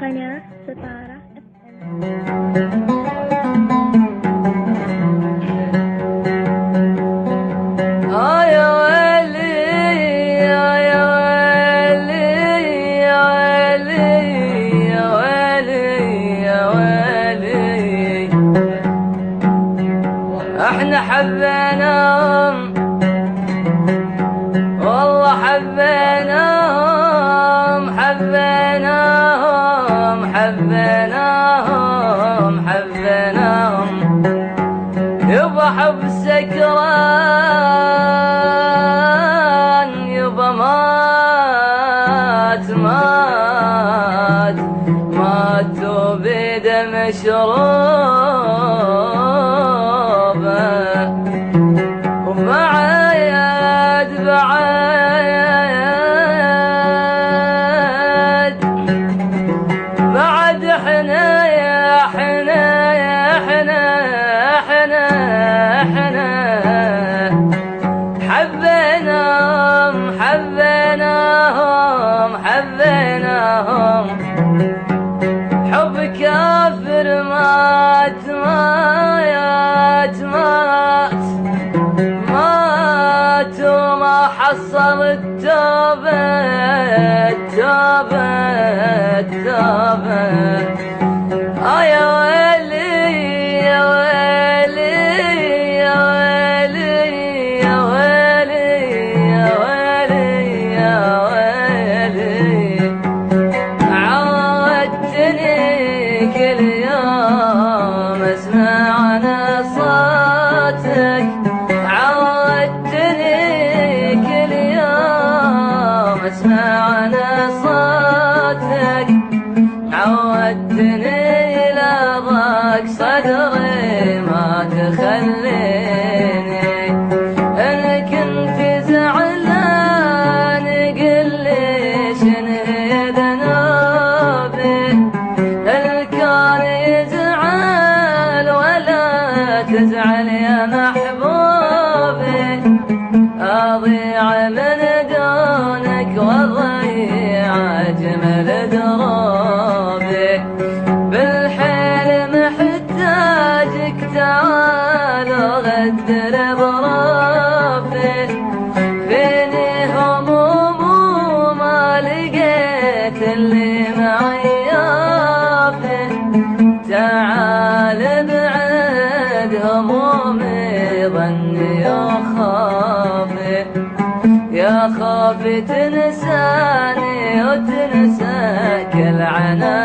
قناة ستارة يا ويلي يا ويلي يا ويلي يا ويلي يا ويلي، احنا حبيناهم والله حبيناهم حبيناهم حبيناهم حبيناهم، يبا حب سكران يبا ماتوا بدم شروبه، وبعد بعد احنا حبيناهم حبيناهم حبيناهم، حب كافر مات وما حصل التوبة يا ويلي يا ويلي يا ويلي يا ويلي يا ويلي يا ويلي، عودتني كل يوم اسمع صوتك، عودتني كل يوم اسمع صوتك، عودتني لضاق صدري ما تخليني، إن كنت زعلان قل لي شنو ذنوبي، الكون يزعل ولا تزعل يا محبوبي، أضيع من دونك وأضيع أجمل دروبي، بالحيل محتاجك تعال وغدر ظروفي، فيني هموم وما لقيت اللي معيافي، تعال بعد همومي ظني وخافي، يا خافي تنساني وتنسى كل عناء